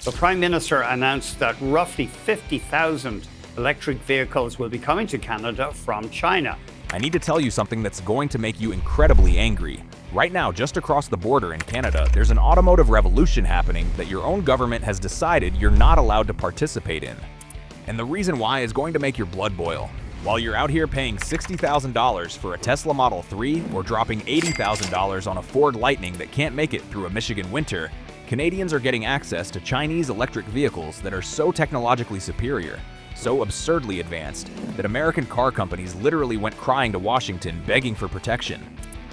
The Prime Minister announced that roughly 50,000 electric vehicles will be coming to Canada from China. I need to tell you something that's going to make you incredibly angry. Right now, just across the border in Canada, there's an automotive revolution happening that your own government has decided you're not allowed to participate in. And the reason why is going to make your blood boil. While you're out here paying $60,000 for a Tesla Model 3 or dropping $80,000 on a Ford Lightning that can't make it through a Michigan winter, Canadians are getting access to Chinese electric vehicles that are so technologically superior, so absurdly advanced, that American car companies literally went crying to Washington begging for protection.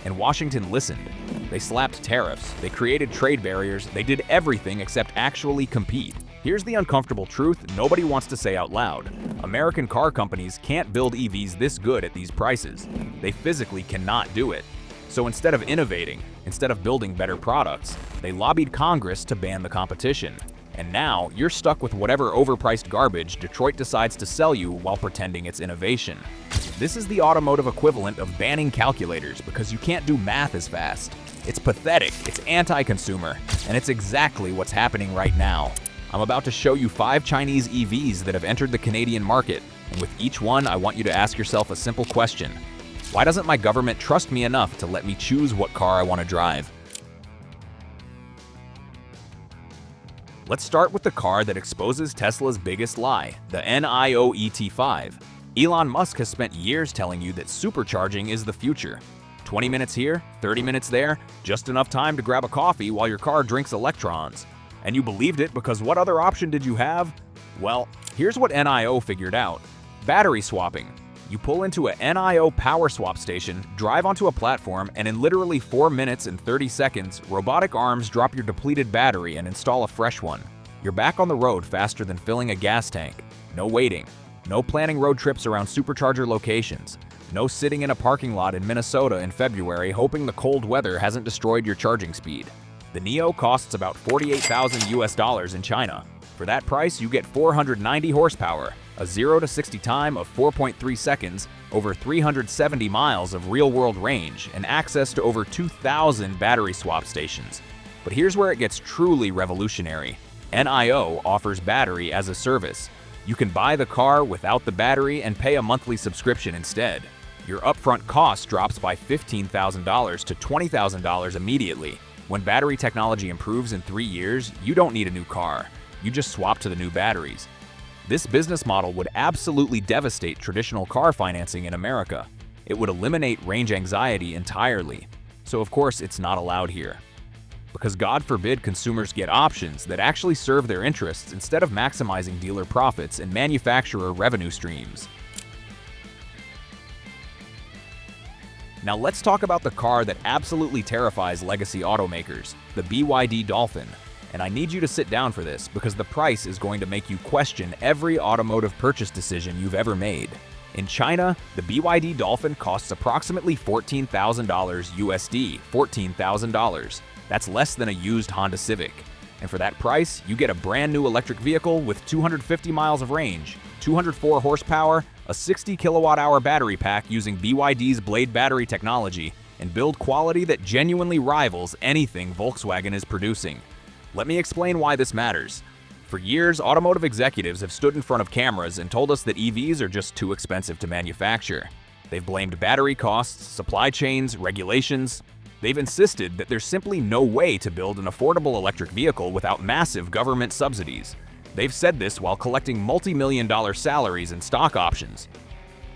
And Washington listened. They slapped tariffs, they created trade barriers, they did everything except actually compete. Here's the uncomfortable truth nobody wants to say out loud. American car companies can't build EVs this good at these prices. They physically cannot do it. So instead of innovating, instead of building better products, they lobbied Congress to ban the competition. And now, you're stuck with whatever overpriced garbage Detroit decides to sell you while pretending it's innovation. This is the automotive equivalent of banning calculators because you can't do math as fast. It's pathetic, it's anti-consumer, and it's exactly what's happening right now. I'm about to show you 5 Chinese EVs that have entered the Canadian market, and with each one, I want you to ask yourself a simple question. Why doesn't my government trust me enough to let me choose what car I want to drive? Let's start with the car that exposes Tesla's biggest lie, the NIO ET5. Elon Musk has spent years telling you that supercharging is the future. 20 minutes here, 30 minutes there, just enough time to grab a coffee while your car drinks electrons. And you believed it because what other option did you have? Well, here's what NIO figured out. Battery swapping. You pull into a NIO power swap station, drive onto a platform, and in literally 4 minutes and 30 seconds, robotic arms drop your depleted battery and install a fresh one. You're back on the road faster than filling a gas tank. No waiting. No planning road trips around supercharger locations. No sitting in a parking lot in Minnesota in February hoping the cold weather hasn't destroyed your charging speed. The Neo costs about $48,000 in China. For that price, you get 490 horsepower, a 0 to 60 time of 4.3 seconds, over 370 miles of real-world range, and access to over 2,000 battery swap stations. But here's where it gets truly revolutionary. NIO offers battery as a service. You can buy the car without the battery and pay a monthly subscription instead. Your upfront cost drops by $15,000 to $20,000 immediately. When battery technology improves in 3 years, you don't need a new car. You just swap to the new batteries. This business model would absolutely devastate traditional car financing in America. It would eliminate range anxiety entirely. So of course it's not allowed here. Because God forbid consumers get options that actually serve their interests instead of maximizing dealer profits and manufacturer revenue streams. Now let's talk about the car that absolutely terrifies legacy automakers, the BYD Dolphin. And I need you to sit down for this because the price is going to make you question every automotive purchase decision you've ever made. In China, the BYD Dolphin costs approximately $14,000 USD, $14,000. That's less than a used Honda Civic. And for that price, you get a brand new electric vehicle with 250 miles of range, 204 horsepower, a 60 kilowatt-hour battery pack using BYD's Blade battery technology, and build quality that genuinely rivals anything Volkswagen is producing. Let me explain why this matters. For years, automotive executives have stood in front of cameras and told us that EVs are just too expensive to manufacture. They've blamed battery costs, supply chains, regulations. They've insisted that there's simply no way to build an affordable electric vehicle without massive government subsidies. They've said this while collecting multi-million-dollar salaries and stock options.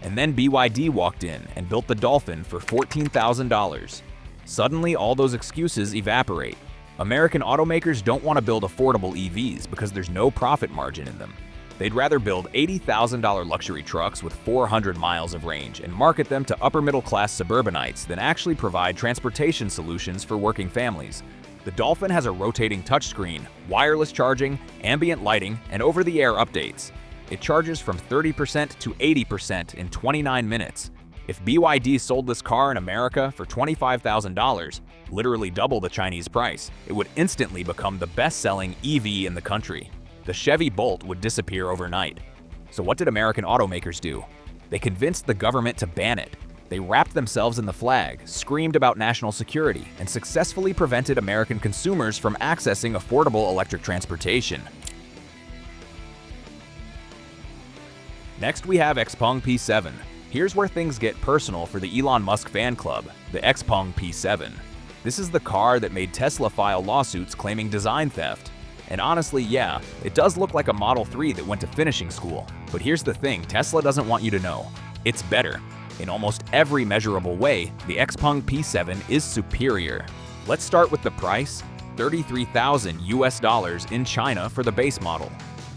And then BYD walked in and built the Dolphin for $14,000. Suddenly, all those excuses evaporate. American automakers don't want to build affordable EVs because there's no profit margin in them. They'd rather build $80,000 luxury trucks with 400 miles of range and market them to upper-middle-class suburbanites than actually provide transportation solutions for working families. The Dolphin has a rotating touchscreen, wireless charging, ambient lighting, and over-the-air updates. It charges from 30% to 80% in 29 minutes. If BYD sold this car in America for $25,000, literally double the Chinese price, it would instantly become the best-selling EV in the country. The Chevy Bolt would disappear overnight. So what did American automakers do? They convinced the government to ban it. They wrapped themselves in the flag, screamed about national security, and successfully prevented American consumers from accessing affordable electric transportation. Next we have Xpeng P7. Here's where things get personal for the Elon Musk fan club, the Xpeng P7. This is the car that made Tesla file lawsuits claiming design theft. And honestly, yeah, it does look like a Model 3 that went to finishing school. But here's the thing Tesla doesn't want you to know. It's better. In almost every measurable way, the Xpeng P7 is superior. Let's start with the price, $33,000 in China for the base model.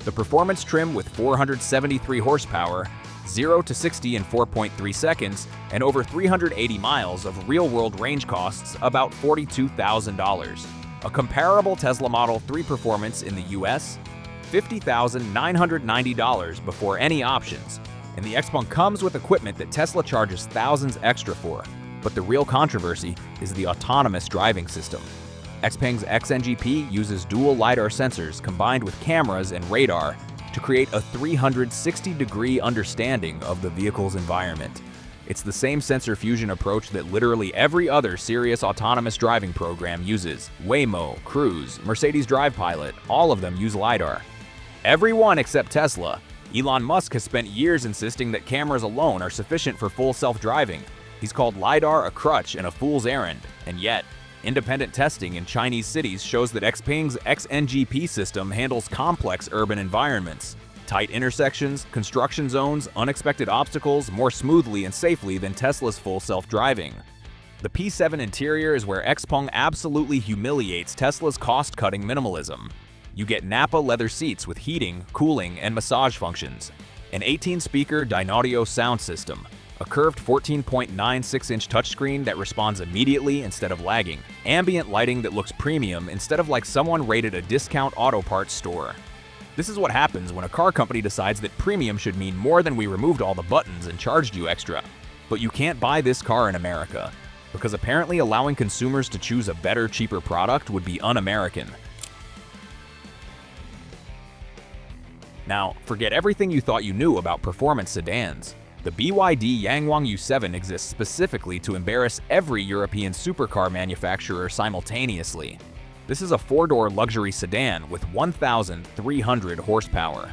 The performance trim with 473 horsepower, 0 to 60 in 4.3 seconds, and over 380 miles of real-world range costs about $42,000. A comparable Tesla Model 3 performance in the US, $50,990 before any options. And the Xpeng comes with equipment that Tesla charges thousands extra for. But the real controversy is the autonomous driving system. Xpeng's XNGP uses dual LiDAR sensors combined with cameras and radar to create a 360-degree understanding of the vehicle's environment. It's the same sensor fusion approach that literally every other serious autonomous driving program uses. Waymo, Cruise, Mercedes Drive Pilot, all of them use LiDAR. Everyone except Tesla. Elon Musk has spent years insisting that cameras alone are sufficient for full self-driving. He's called LiDAR a crutch and a fool's errand, and yet, independent testing in Chinese cities shows that Xpeng's XNGP system handles complex urban environments, tight intersections, construction zones, unexpected obstacles more smoothly and safely than Tesla's full self-driving. The P7 interior is where Xpeng absolutely humiliates Tesla's cost-cutting minimalism. You get Napa leather seats with heating, cooling, and massage functions, an 18-speaker Dynaudio sound system, a curved 14.96-inch touchscreen that responds immediately instead of lagging, ambient lighting that looks premium instead of like someone raided a discount auto parts store. This is what happens when a car company decides that premium should mean more than we removed all the buttons and charged you extra. But you can't buy this car in America, because apparently allowing consumers to choose a better, cheaper product would be un-American. Now, forget everything you thought you knew about performance sedans. The BYD Yangwang U7 exists specifically to embarrass every European supercar manufacturer simultaneously. This is a four-door luxury sedan with 1,300 horsepower.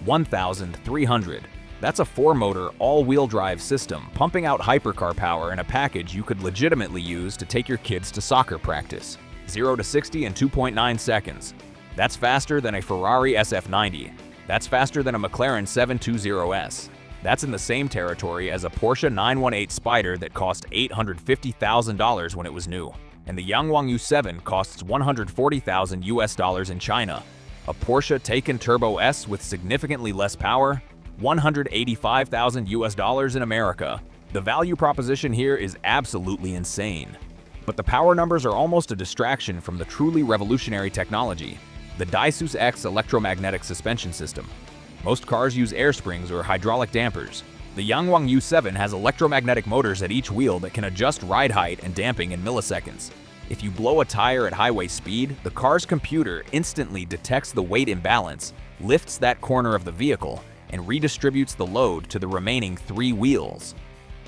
1,300. That's a four-motor, all-wheel drive system pumping out hypercar power in a package you could legitimately use to take your kids to soccer practice. 0 to 60 in 2.9 seconds. That's faster than a Ferrari SF90. That's faster than a McLaren 720S. That's in the same territory as a Porsche 918 Spyder that cost $850,000 when it was new. And the Yangwang U7 costs $140,000 in China. A Porsche Taycan Turbo S with significantly less power, $185,000 in America. The value proposition here is absolutely insane. But the power numbers are almost a distraction from the truly revolutionary technology, the Daisus X electromagnetic suspension system. Most cars use air springs or hydraulic dampers. The Yangwang U7 has electromagnetic motors at each wheel that can adjust ride height and damping in milliseconds. If you blow a tire at highway speed, the car's computer instantly detects the weight imbalance, lifts that corner of the vehicle, and redistributes the load to the remaining 3 wheels.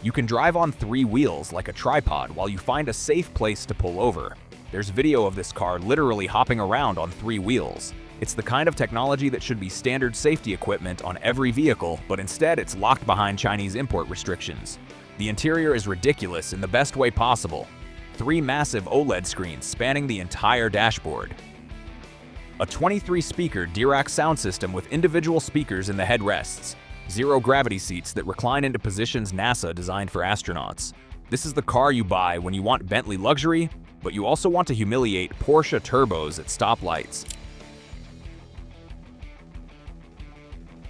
You can drive on 3 wheels like a tripod while you find a safe place to pull over. There's video of this car literally hopping around on 3 wheels. It's the kind of technology that should be standard safety equipment on every vehicle, but instead it's locked behind Chinese import restrictions. The interior is ridiculous in the best way possible. 3 massive OLED screens spanning the entire dashboard. A 23-speaker Dirac sound system with individual speakers in the headrests. 0 gravity seats that recline into positions NASA designed for astronauts. This is the car you buy when you want Bentley luxury, but you also want to humiliate Porsche turbos at stoplights.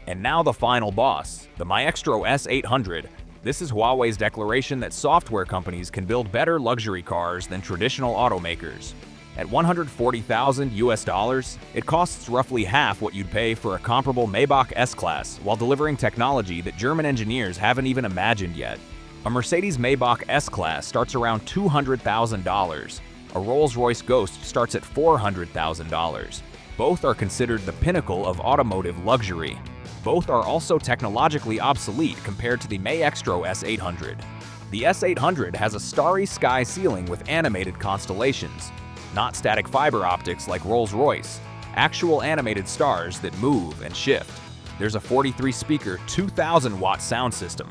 And now the final boss, the Maestro S800. This is Huawei's declaration that software companies can build better luxury cars than traditional automakers. At $140,000, it costs roughly half what you'd pay for a comparable Maybach S-Class while delivering technology that German engineers haven't even imagined yet. A Mercedes Maybach S-Class starts around $200,000. A Rolls-Royce Ghost starts at $400,000. Both are considered the pinnacle of automotive luxury. Both are also technologically obsolete compared to the Maestro S800. The S800 has a starry sky ceiling with animated constellations, not static fiber optics like Rolls-Royce, actual animated stars that move and shift. there's a 43-speaker, 2,000-watt sound system.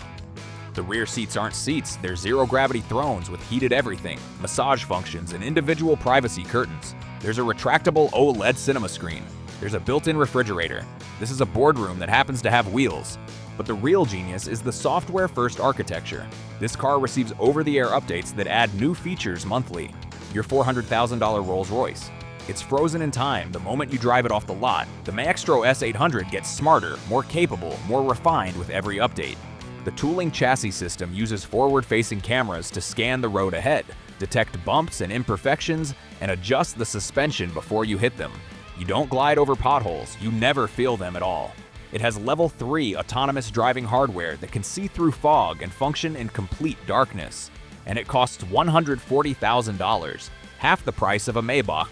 The rear seats aren't seats, they're zero-gravity thrones with heated everything, massage functions, and individual privacy curtains. There's a retractable OLED cinema screen. There's a built-in refrigerator. This is a boardroom that happens to have wheels. But the real genius is the software-first architecture. This car receives over-the-air updates that add new features monthly. Your $400,000 Rolls-Royce. It's frozen in time the moment you drive it off the lot. The Maestro S800 gets smarter, more capable, more refined with every update. The tooling chassis system uses forward-facing cameras to scan the road ahead, detect bumps and imperfections, and adjust the suspension before you hit them. You don't glide over potholes, you never feel them at all. It has Level 3 autonomous driving hardware that can see through fog and function in complete darkness. And it costs $140,000, half the price of a Maybach,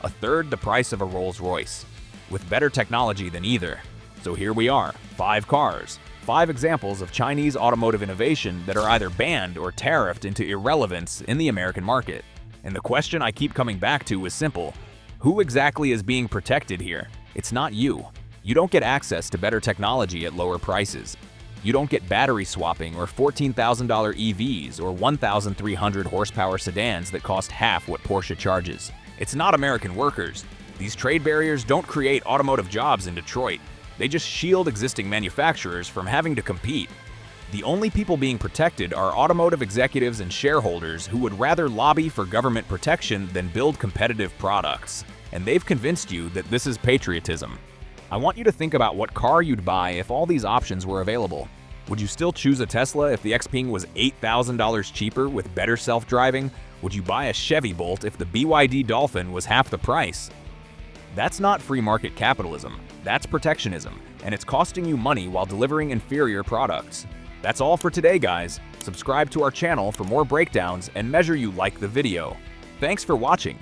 a third the price of a Rolls-Royce, with better technology than either. So here we are, 5 cars. 5 examples of Chinese automotive innovation that are either banned or tariffed into irrelevance in the American market. And the question I keep coming back to is simple. Who exactly is being protected here? It's not you. You don't get access to better technology at lower prices. You don't get battery swapping or $14,000 EVs or 1,300 horsepower sedans that cost half what Porsche charges. It's not American workers. These trade barriers don't create automotive jobs in Detroit. They just shield existing manufacturers from having to compete. The only people being protected are automotive executives and shareholders who would rather lobby for government protection than build competitive products. And they've convinced you that this is patriotism. I want you to think about what car you'd buy if all these options were available. Would you still choose a Tesla if the Xpeng was $8,000 cheaper with better self-driving? Would you buy a Chevy Bolt if the BYD Dolphin was half the price? That's not free market capitalism. That's protectionism, and it's costing you money while delivering inferior products. That's all for today, guys. Subscribe to our channel for more breakdowns and measure you like the video. Thanks for watching.